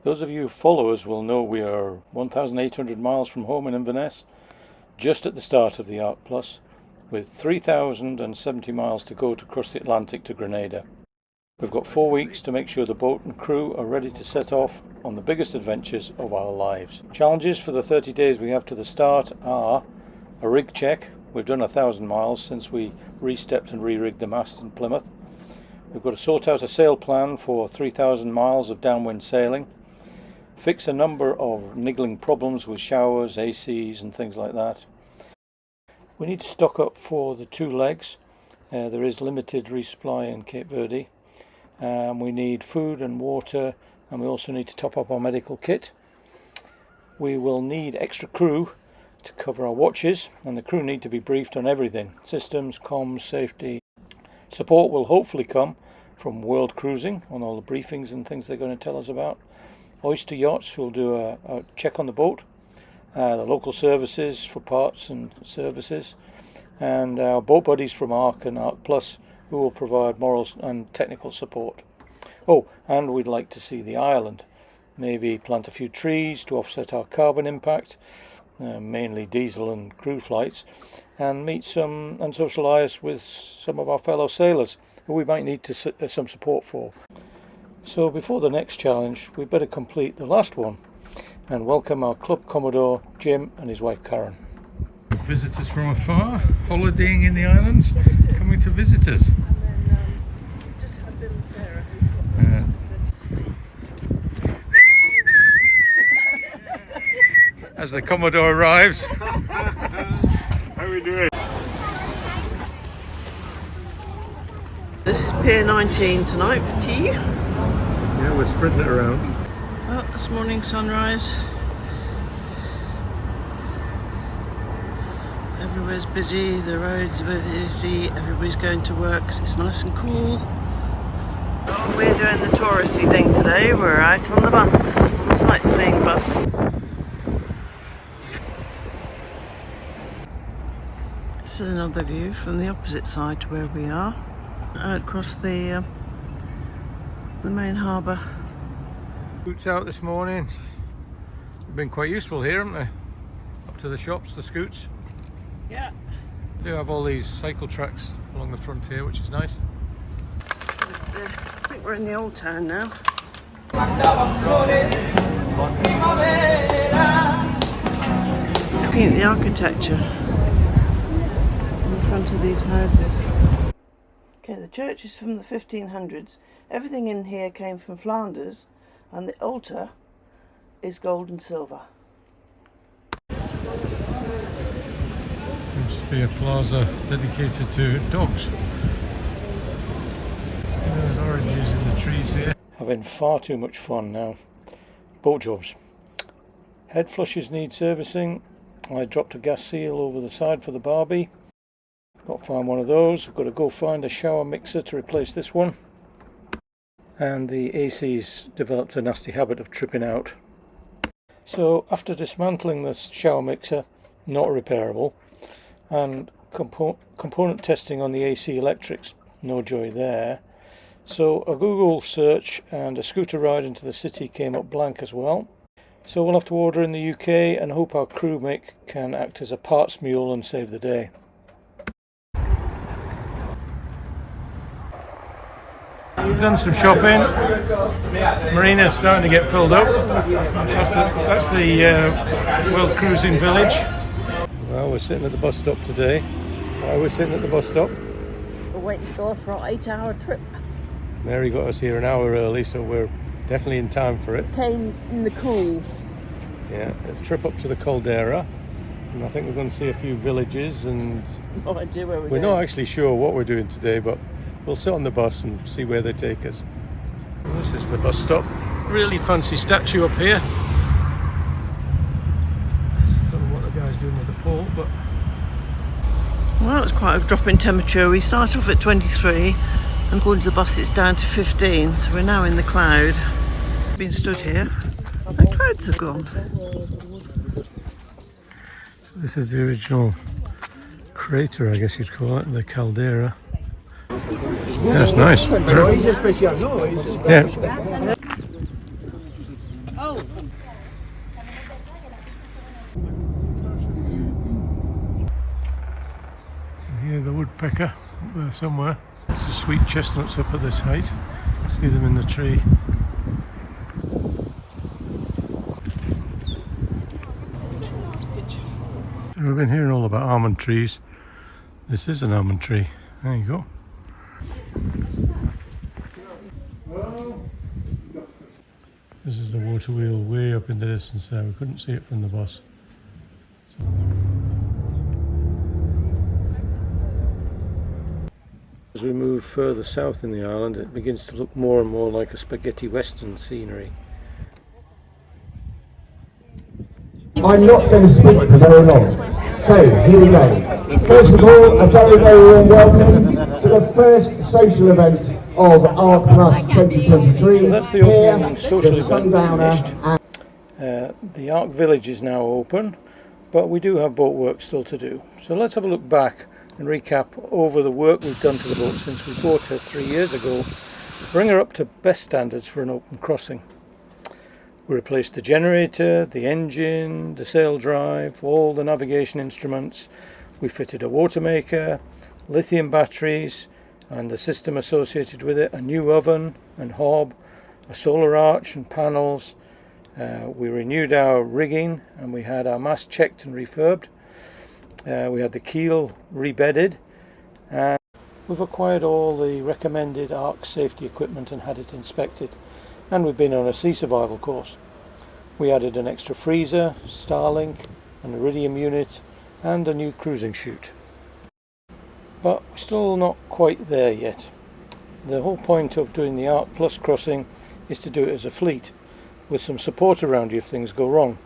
Those of you who follow us will know we are 1,800 miles from home in Inverness, just at the start of the Yacht Plus, with 3,070 miles to go to cross the Atlantic to Grenada. We've got 4 weeks to make sure the boat and crew are ready to set off on the biggest adventures of our lives. Challenges for the 30 days we have to the start are a rig check. We've done 1,000 miles since we re-stepped and re-rigged the mast in Plymouth. We've got to sort out a sail plan for 3,000 miles of downwind sailing, fix a number of niggling problems with showers, ACs and things like that. We need to stock up for the 2 legs. There is limited resupply in Cape Verde. We need food and water, and we also need to top up our medical kit. We will need extra crew to cover our watches, and the crew need to be briefed on everything: systems, comms, safety. Support will hopefully come from World Cruising on all the briefings and things they're going to tell us about. Oyster Yachts will do a check on the boat, the local services for parts and services, and our boat buddies from ARC and ARC Plus, who will provide moral and technical support. Oh, and we'd like to see the island. Maybe plant a few trees to offset our carbon impact, mainly diesel and crew flights, and meet some and socialise with some of our fellow sailors who we might need some support for. So before the next challenge, we better complete the last one and welcome our Club Commodore Jim and his wife Karen. Visitors from afar, holidaying in the islands, coming to visit us. And then just had Bill and Sarah As the Commodore arrives. How are we doing? This is Pier 19 tonight for tea. Yeah, we're spreading it around. Well, this morning sunrise. Everywhere's busy, the roads are busy, everybody's going to work 'cause it's nice and cool. We're doing the touristy thing today. We're out on the bus, on the sightseeing bus. This is another view from the opposite side to where we are, out across the main harbour. Scoots out this morning. They've been quite useful here, haven't they? Up to the shops, the scoots. Yeah. We do have all these cycle tracks along the front here, which is nice. I think we're in the old town now. Looking at the architecture in front of these houses. Okay, the church is from the 1500s. Everything in here came from Flanders, and the altar is gold and silver. Seems to be a plaza dedicated to dogs. There's oranges in the trees here. Having far too much fun now. Boat jobs. Head flushes need servicing. I dropped a gas seal over the side for the Barbie. Got to find one of those. I've got to go find a shower mixer to replace this one. And the AC's developed a nasty habit of tripping out. So after dismantling this shower mixer, not repairable, and component testing on the AC electrics, no joy there. So a Google search and a scooter ride into the city came up blank as well. So we'll have to order in the UK and hope our crewmate can act as a parts mule and save the day. We've done some shopping. Marina's starting to get filled up. That's the World Cruising Village. Well, we're sitting at the bus stop today. Why are we sitting at the bus stop? We're waiting to go off for our 8-hour trip. Mary got us here an hour early, so we're definitely in time for it. Came in the cool. Yeah, it's a trip up to the Caldera, and I think we're going to see a few villages, and No idea where we're going. not actually sure what we're doing today, but we'll sit on the bus and see where they take us. Well, this is the bus stop. Really fancy statue up here. Don't know what the guy's doing with the pole, but... Well, it's quite a drop in temperature. We start off at 23, and according to the bus it's down to 15, so we're now in the cloud. Been stood here, the clouds are gone. This is the original crater, I guess you'd call it, the caldera. Yeah, it's nice. Yeah. hear the woodpecker up there somewhere. It's the sweet chestnuts up at this height. See them in the tree. We've been hearing all about almond trees. This is an almond tree. There you go. This is the water wheel way up in the distance there. We couldn't see it from the bus. As we move further south in the island, it begins to look more and more like a spaghetti western scenery. I'm not going to speak for very long. So, here we go. First of all, a very, very warm welcome to the first social event of Arc Plus 2023. So that's the opening social event finished. The Arc Village is now open, but we do have boat work still to do. So let's have a look back and recap over the work we've done to the boat since we bought her 3 years ago, bring her up to best standards for an open crossing. We replaced the generator, the engine, the sail drive, all the navigation instruments. We fitted a water maker, lithium batteries and the system associated with it, a new oven and hob, a solar arch and panels. We renewed our rigging and we had our mast checked and refurbed. We had the keel rebedded, and we've acquired all the recommended Arc safety equipment and had it inspected, and we've been on a sea survival course. We added an extra freezer, Starlink, an iridium unit and a new cruising chute. But we're still not quite there yet. The whole point of doing the Arc Plus crossing is to do it as a fleet, with some support around you if things go wrong.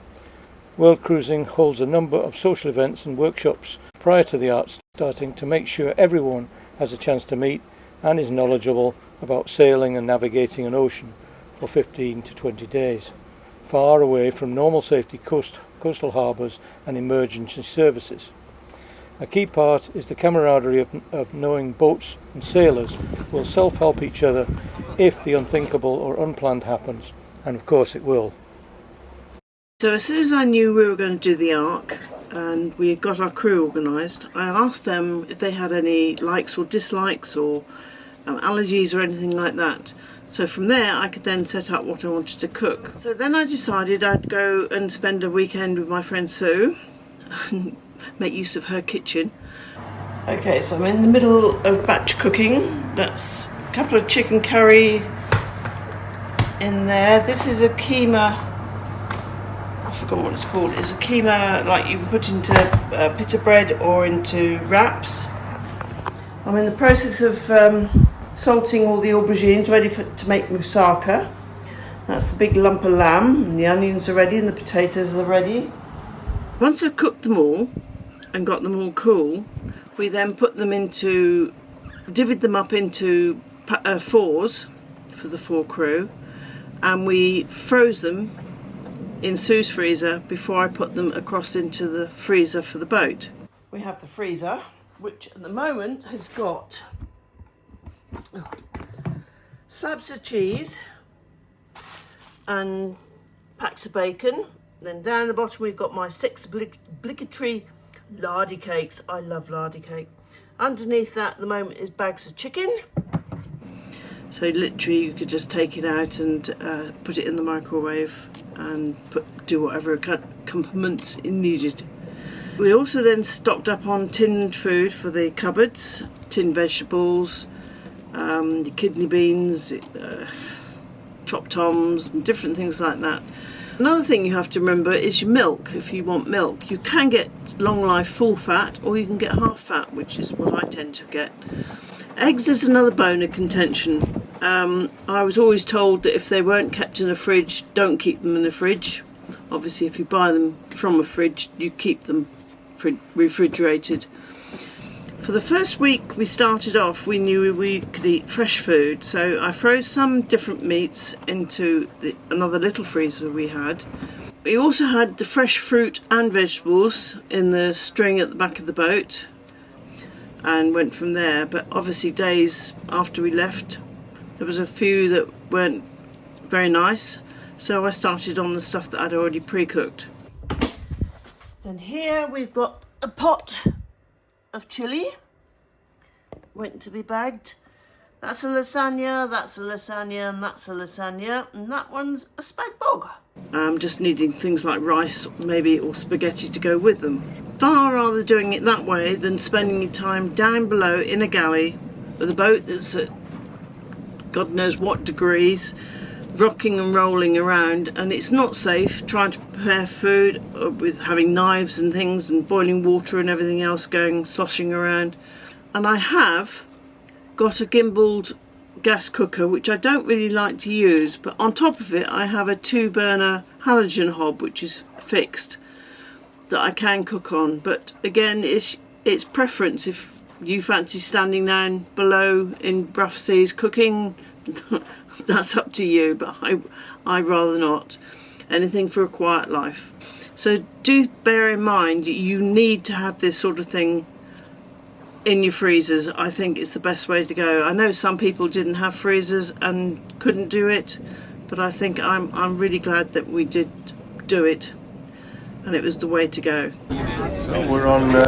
World Cruising holds a number of social events and workshops prior to the Arc starting to make sure everyone has a chance to meet and is knowledgeable about sailing and navigating an ocean for 15 to 20 days, far away from normal safety coastal harbours and emergency services. A key part is the camaraderie of knowing boats and sailors will self-help each other if the unthinkable or unplanned happens, and of course it will. So as soon as I knew we were going to do the Arc and we got our crew organised, I asked them if they had any likes or dislikes or allergies or anything like that. So from there I could then set up what I wanted to cook. So then I decided I'd go and spend a weekend with my friend Sue and make use of her kitchen. Okay, so I'm in the middle of batch cooking. That's a couple of chicken curry in there. This is a keema, I've forgotten what it's called. It's a keema like you put into pita bread or into wraps. I'm in the process of salting all the aubergines ready to make moussaka. That's the big lump of lamb, and the onions are ready and the potatoes are ready. Once I've cooked them all and got them all cool, we then put them into, divvied them up into fours for the 4 crew, and we froze them in Sue's freezer before I put them across into the freezer for the boat. We have the freezer, which at the moment has got slabs of cheese and packs of bacon. Then down the bottom we've got my 6 obligatory lardy cakes. I love lardy cake. Underneath that at the moment is bags of chicken. So literally you could just take it out and put it in the microwave and do whatever accompaniments it needed. We also then stocked up on tinned food for the cupboards, tinned vegetables, the kidney beans, chopped toms and different things like that. Another thing you have to remember is your milk. If you want milk, you can get long life full fat or you can get half fat, which is what I tend to get. Eggs is another bone of contention. I was always told that if they weren't kept in a fridge, don't keep them in a fridge. Obviously if you buy them from a fridge, you keep them refrigerated. For the first week we started off, we knew we could eat fresh food, so I froze some different meats into another little freezer we had. We also had the fresh fruit and vegetables in the string at the back of the boat and went from there, but obviously days after we left there was a few that weren't very nice, so I started on the stuff that I'd already pre-cooked. And here we've got a pot of chilli. waiting to be bagged. That's a lasagna, that's a lasagna, and that's a lasagna, and that one's a spag bog. I'm just needing things like rice, maybe, or spaghetti to go with them. Far rather doing it that way than spending your time down below in a galley with a boat that's at God knows what degrees, rocking and rolling around, and it's not safe trying to prepare food with having knives and things and boiling water and everything else going sloshing around. And I have got a gimbaled gas cooker, which I don't really like to use, but on top of it I have a 2-burner halogen hob which is fixed that I can cook on. But again, it's preference. If you fancy standing down below in rough seas cooking, that's up to you, but I rather not. Anything for a quiet life. So do bear in mind you need to have this sort of thing in your freezers. I think it's the best way to go. I know some people didn't have freezers and couldn't do it, but I think I'm really glad that we did do it, and it was the way to go. So we're on a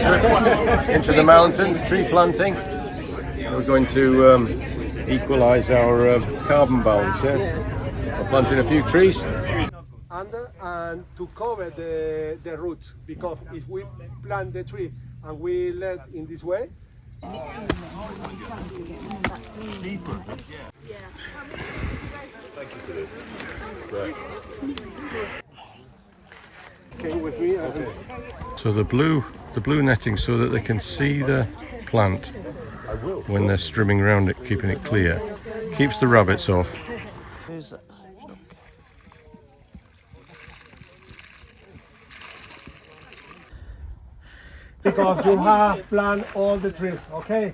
trip into the mountains, tree planting. We're going to equalise our carbon balance. We're planting a few trees. Under and to cover the roots, because if we plant the tree and we let in this way, came with me. Okay. So the blue netting so that they can see the plant when they're strimming around it, keeping it clear, keeps the rabbits off. Because you have planted all the trees, okay?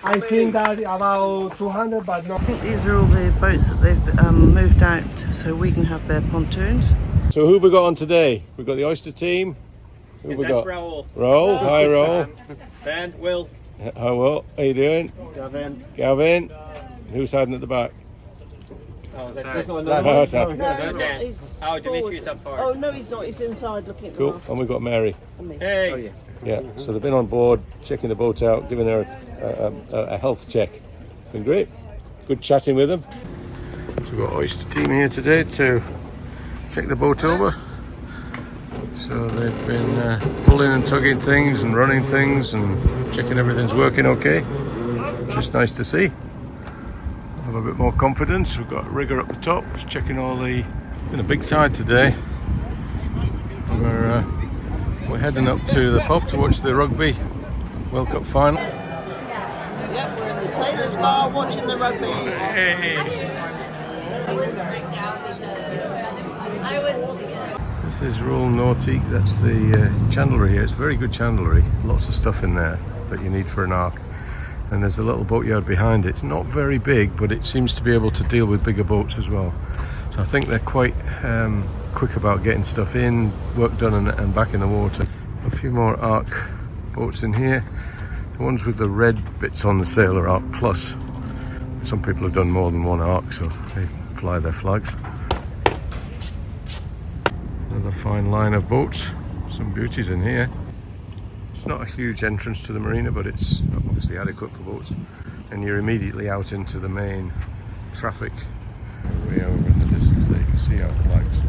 I think that about 200, but no. I think these are all the boats that they've moved out so we can have their pontoons. So who have we got on today? We've got the oyster team. Who have we got? Raoul. Raoul. Hi Raoul. Ben, Will. Hi Will. How you doing? Gavin. Gavin. Who's hiding at the back? Oh, Dimitri's up forward. Oh no, he's not. He's inside looking at the Cool. mast. And we've got Mary. Hey. Oh, yeah. Yeah. So they've been on board, checking the boat out, giving her a health check. Been great. Good chatting with them. So we've got oyster team here today to check the boat over. So they've been pulling and tugging things and running things and checking everything's working okay. Just nice to see. Have a bit more confidence. We've got a rigger up the top, just checking all the. Been a big tide today. We're heading up to the pub to watch the rugby World Cup final. Yep, we're in the sailors' bar watching the rugby. This is Royal Nautique. That's the chandlery here. It's very good chandlery. Lots of stuff in there that you need for an ark. And there's a little boatyard behind it. It's not very big, but it seems to be able to deal with bigger boats as well. So I think they're quite quick about getting stuff in, work done and back in the water. A few more ark boats in here. The ones with the red bits on the sail are Ark Plus. Some people have done more than one ark, so they fly their flags. Another fine line of boats. Some beauties in here. It's not a huge entrance to the marina, but it's obviously adequate for boats. And you're immediately out into the main traffic. Way over in the distance there, you can see our flags.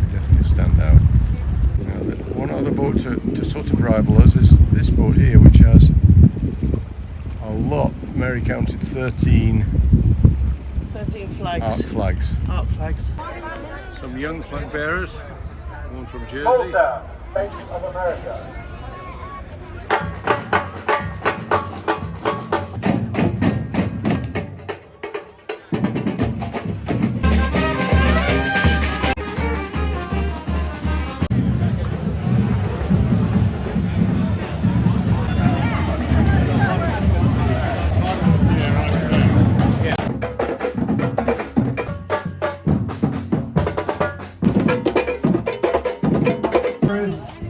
They definitely stand out. Now, one other boat to sort of rival us is this boat here, which has a lot. Mary counted 13 flags. ark flags. Ark flags. Some young flag bearers. One from Jersey. Malta, Bank of America.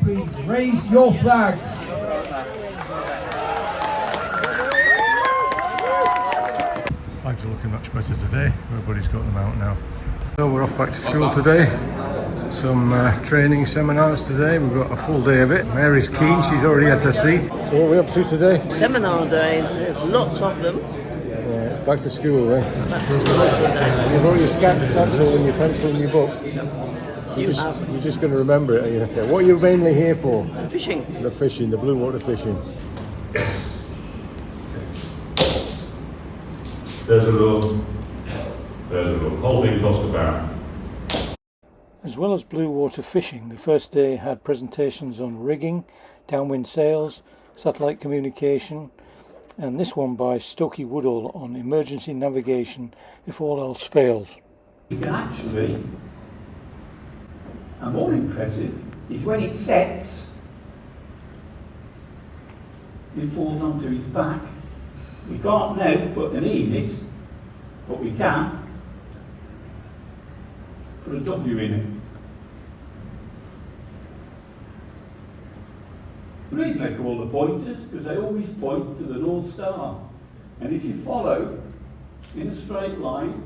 Please raise your flags. Flags are looking much better today. Everybody's got them out now. So we're off back to school today. Some training seminars today. We've got a full day of it. Mary's keen, she's already at her seat. So what are we up to today? Seminar day. There's lots of them. Yeah, back to school, eh? You've got your satchel and your pencil and your book. You're just going to remember it, are you? Okay. What are you mainly here for? Fishing. The fishing, the blue water fishing. There's a look. Whole thing cost about. As well as blue water fishing, the first day had presentations on rigging, downwind sails, satellite communication, and this one by Stokey Woodall on emergency navigation if all else fails. You can actually, and more impressive, is when it sets, it falls onto his back. We can't now put an E in it, but we can put a W in it. The reason I call the pointers, because they always point to the North Star. And if you follow in a straight line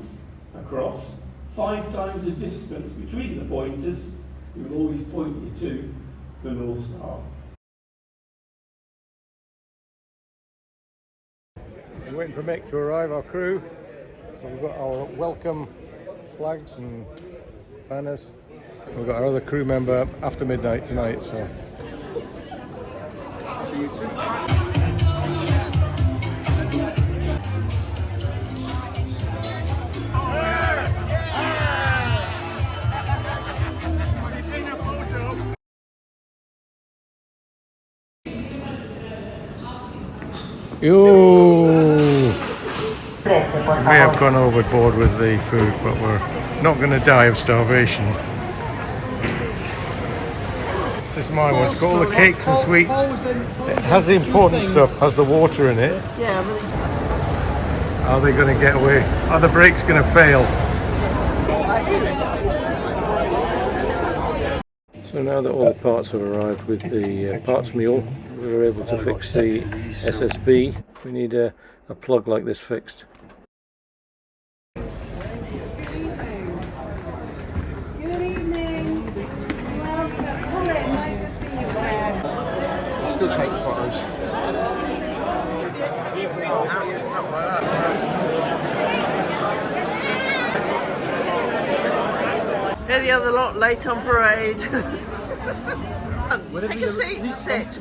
across 5 times the distance between the pointers, it will always point you to the North Star. We're waiting for Mick to arrive, our crew. So we've got our welcome flags and banners. We've got our other crew member after midnight tonight, so. Yo! We may have gone overboard with the food, but we're not going to die of starvation. This is my one. It's got all the cakes and sweets. It has the important stuff, has the water in it. Yeah, but it's... Are they going to get away? Are the brakes going to fail? So now that all the parts have arrived with the parts mule, we were able to fix the SSB. We need a plug like this fixed. Good evening. Welcome. Colin, nice to see you there. Still take photos. They're the other lot late on parade. Take a seat and sit.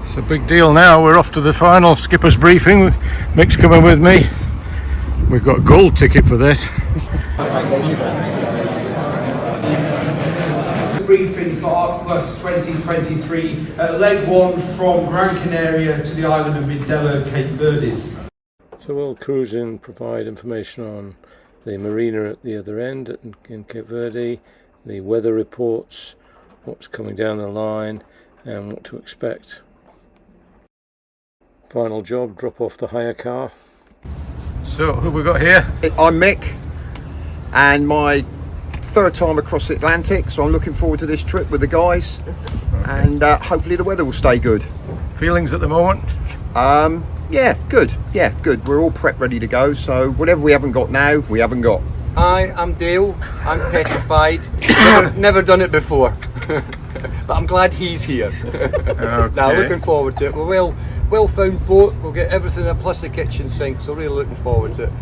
It's a big deal now. We're off to the final skipper's briefing. Mick's coming with me. We've got a gold ticket for this. Briefing for Arc Plus 2023, leg 1 from Gran Canaria to the island of Mindelo, Cape Verdes. So World Cruising provide information on the Marina at the other end in Cape Verde, the weather reports, what's coming down the line and what to expect. Final job, drop off the hire car. So who have we got here? I'm Mick, and my 3rd time across the Atlantic, so I'm looking forward to this trip with the guys, and hopefully the weather will stay good. Feelings at the moment? Yeah, good. We're all prepped, ready to go, so whatever we haven't got now, we haven't got. Hi, I'm Dale. I'm petrified. Never done it before. But I'm glad he's here. Okay. Now, looking forward to it. We're well found boat. We'll get everything in, plus the kitchen sink, so really looking forward to it.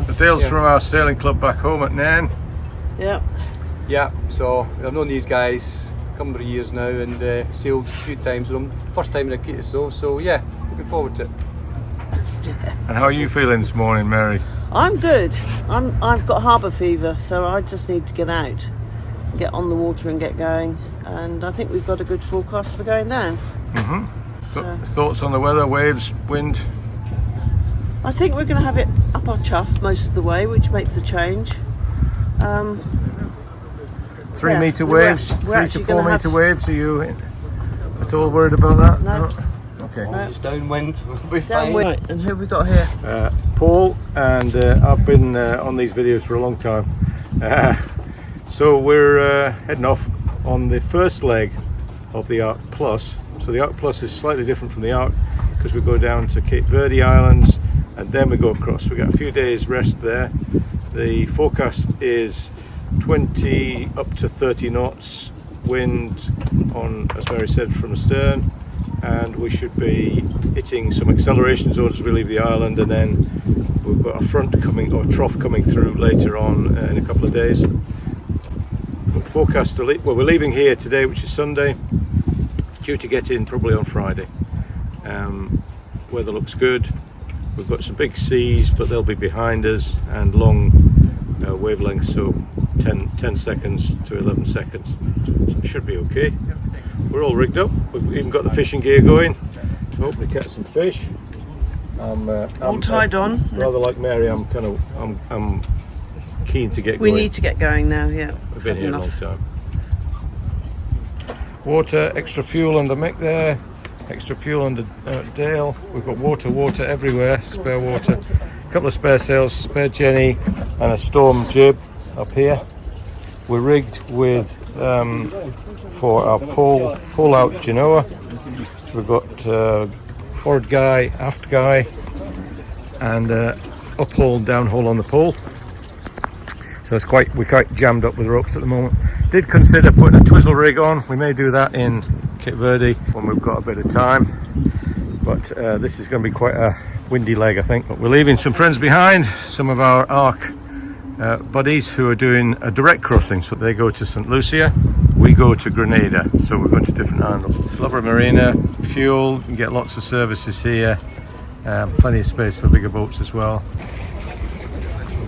So Dale's from our sailing club back home at Nairn. Yeah. Yeah, so I've known these guys a couple of years now and sailed a few times with them. First time in a Keatus though, so yeah, looking forward to it. And how are you feeling this morning, Mary? I'm good. I've got harbour fever, so I just need to get out, get on the water and get going. And I think we've got a good forecast for going down. Thoughts on the weather, waves, wind? I think we're going to have it up our chuff most of the way, which makes a change. 3 metre we're waves, 3 to actually 4 gonna metre waves. Are you at all worried about that? No. Okay. No. It's downwind. We're Downwind. fine. Right, and who have we got here? Paul, and I've been on these videos for a long time. So we're heading off on the first leg of the Arc Plus. So the Arc Plus is slightly different from the Arc because we go down to Cape Verde Islands and then we go across. We get a few days rest there. The forecast is 20 up to 30 knots, wind on, as Mary said, from the stern, and we should be hitting some acceleration zones as we leave the island, and then we've got a front coming, or trough coming through later on in a couple of days. We're forecast to leave, well, we're leaving here today, which is Sunday, due to get in probably on Friday. Weather looks good. We've got some big seas, but they'll be behind us, and long wavelengths, so 10 seconds to 11 seconds. So it should be okay. We're all rigged up. We've even got the fishing gear going to hopefully catch some fish. All tied on. Rather like Mary, I'm keen to get going. We need to get going now, yeah. We've been here a long time. Water, extra fuel on the Mick there, extra fuel on the Dale. We've got water everywhere, spare water. A couple of spare sails, spare Jenny and a storm jib up here. We're rigged with, for our pull out Genoa. So we've got forward guy, aft guy, and up hole, down hole on the pole. So it's we're quite jammed up with ropes at the moment. Did consider putting a twizzle rig on. We may do that in Cape Verde when we've got a bit of time. But this is going to be quite a windy leg, I think. But we're leaving some friends behind, some of our Arc buddies who are doing a direct crossing. So they go to St. Lucia, we go to Grenada. So we're going to different islands. It's a lovely marina, fuel, you can get lots of services here. Plenty of space for bigger boats as well.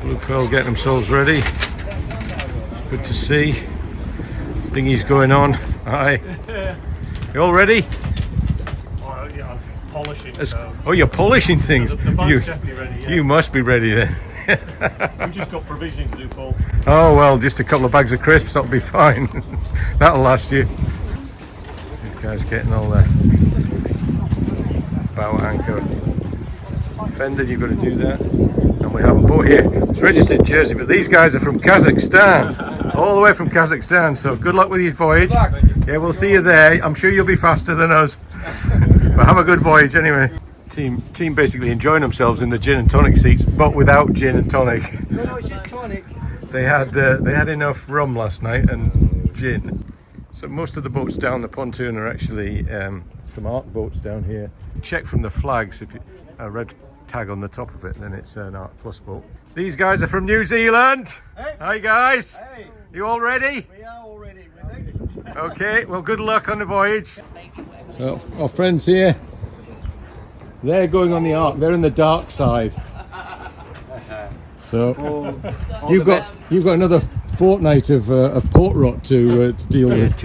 Blue Pearl getting themselves ready. Good to see. Dinghy's going on. Aye. You all ready? Oh, yeah, I'm polishing. Oh, you're polishing things. The bag's definitely ready, yeah. You must be ready then. We've just got provisioning to do, Paul. Oh well, just a couple of bags of crisps, that'll be fine. That'll last you. These guys getting all their bow anchor fended. You've got to do that. And we have a boat here. It's registered in Jersey, but these guys are from Kazakhstan, all the way from Kazakhstan. So good luck with your voyage. Yeah, we'll see you there. I'm sure you'll be faster than us. But have a good voyage anyway. Team basically enjoying themselves in the gin and tonic seats, but without gin and tonic. No, it's just tonic. They had enough rum last night and gin. So most of the boats down the pontoon are actually some Arc boats down here. Check from the flags, if a red tag on the top of it, then it's an Arc Plus boat. These guys are from New Zealand. Hey. Hi guys. Hey. You all ready? We are all ready. We're ready. Okay, well good luck on the voyage. So our friends here, they're going on the Arc. They're in the dark side. So you've got another fortnight of port rot to deal with.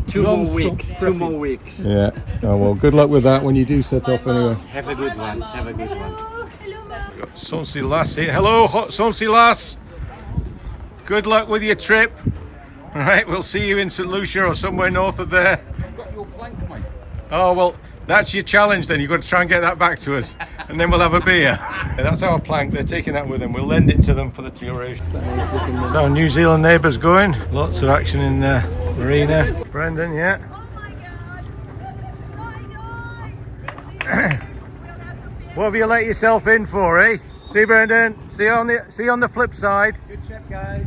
Two more weeks. Yeah. Oh well, good luck with that when you do set off anyway. Have a good one. We've got Sonsi Lass here. Hello, Sonsi Lass. Good luck with your trip. All right, we'll see you in St. Lucia or somewhere north of there. I've got your plank, mate. Oh well, that's your challenge then. You've got to try and get that back to us, and then we'll have a beer. That's our plank. They're taking that with them. We'll lend it to them for the duration. There's our New Zealand neighbours going. Lots of action in the Marina. Brendan, yeah. What have you let yourself in for, eh? See, Brendan. See you on the flip side. Good trip, guys.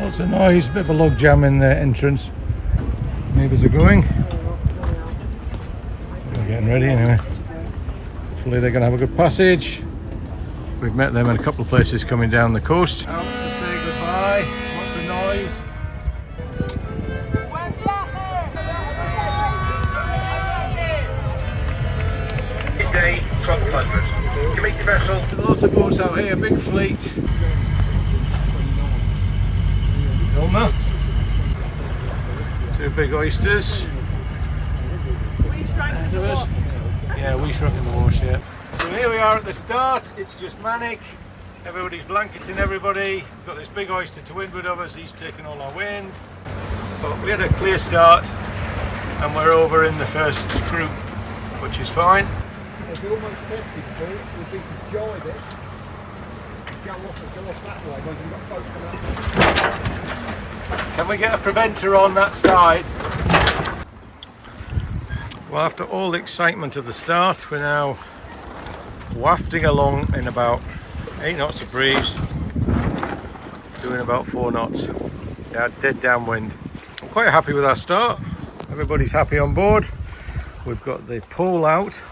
Lots of noise, a bit of a log jam in the entrance. Neighbours are going. They're getting ready anyway. Hopefully they're going to have a good passage. We've met them in a couple of places coming down the coast. Out to say goodbye. Lots of noise. Day 1200. Committee vessel. Lots of boats out here, big fleet. Filmer. Two big oysters. Yeah, we shrunk in the wash, yeah. So here we are at the start. It's just manic. Everybody's blanketing everybody. We've got this big oyster to windward of us. He's taking all our wind. But we had a clear start and we're over in the first group, which is fine. They'd be almost tempted to would be to jibe it, go off that way when you've got boats coming up. Can we get a preventer on that side? Well, after all the excitement of the start, we're now wafting along in about 8 knots of breeze, doing about 4 knots. Dead downwind. I'm quite happy with our start. Everybody's happy on board. We've got the pole out.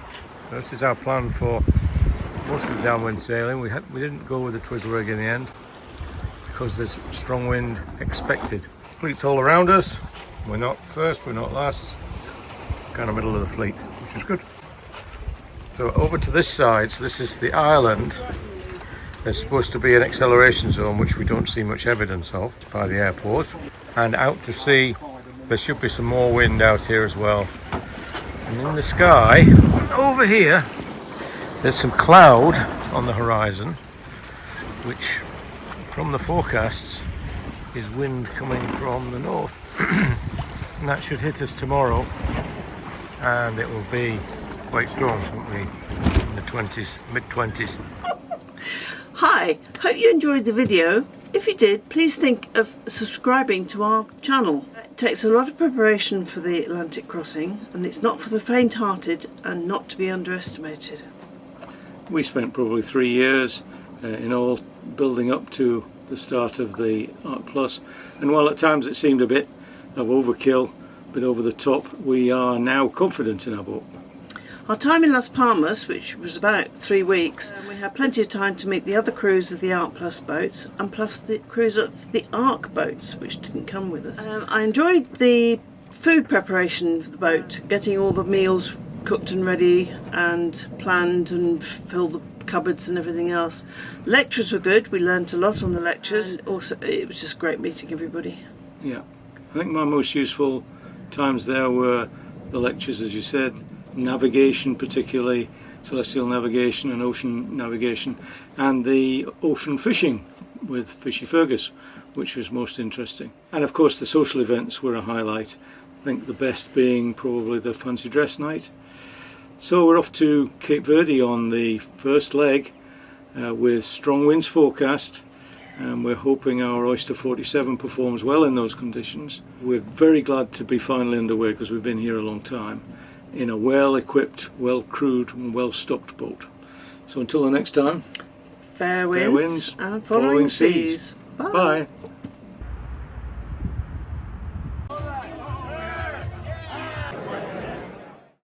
This is our plan for most of the downwind sailing. We didn't go with the twizzle rig in the end because there's strong wind expected. Fleet's all around us. We're not first, we're not last. Kind of middle of the fleet, which is good. So over to this side, so this is the island. There's supposed to be an acceleration zone, which we don't see much evidence of by the airport. And out to sea, there should be some more wind out here as well. And in the sky, over here, there's some cloud on the horizon, which from the forecasts is wind coming from the north. And that should hit us tomorrow, and it will be quite strong, won't we? In the 20s, mid-20s. Hi, hope you enjoyed the video. If you did, please think of subscribing to our channel. It takes a lot of preparation for the Atlantic crossing, and it's not for the faint-hearted and not to be underestimated. We spent probably 3 years in all building up to the start of the Arc Plus, and while at times it seemed a bit of overkill, but over the top, we are now confident in our boat. Our time in Las Palmas, which was about 3 weeks, we had plenty of time to meet the other crews of the Arc Plus boats, and plus the crews of the Arc boats, which didn't come with us. I enjoyed the food preparation for the boat, getting all the meals cooked and ready and planned and filled the cupboards and everything else. Lectures were good, we learnt a lot on the lectures, and also it was just great meeting everybody. Yeah, I think my most useful times there were the lectures, as you said, navigation, particularly celestial navigation and ocean navigation, and the ocean fishing with Fishy Fergus, which was most interesting. And of course the social events were a highlight. I think the best being probably the fancy dress night. So we're off to Cape Verde on the first leg with strong winds forecast, and we're hoping our Oyster 47 performs well in those conditions. We're very glad to be finally underway because we've been here a long time in a well-equipped, well-crewed and well-stocked boat. So until the next time, fair winds and following seas. Bye. Bye.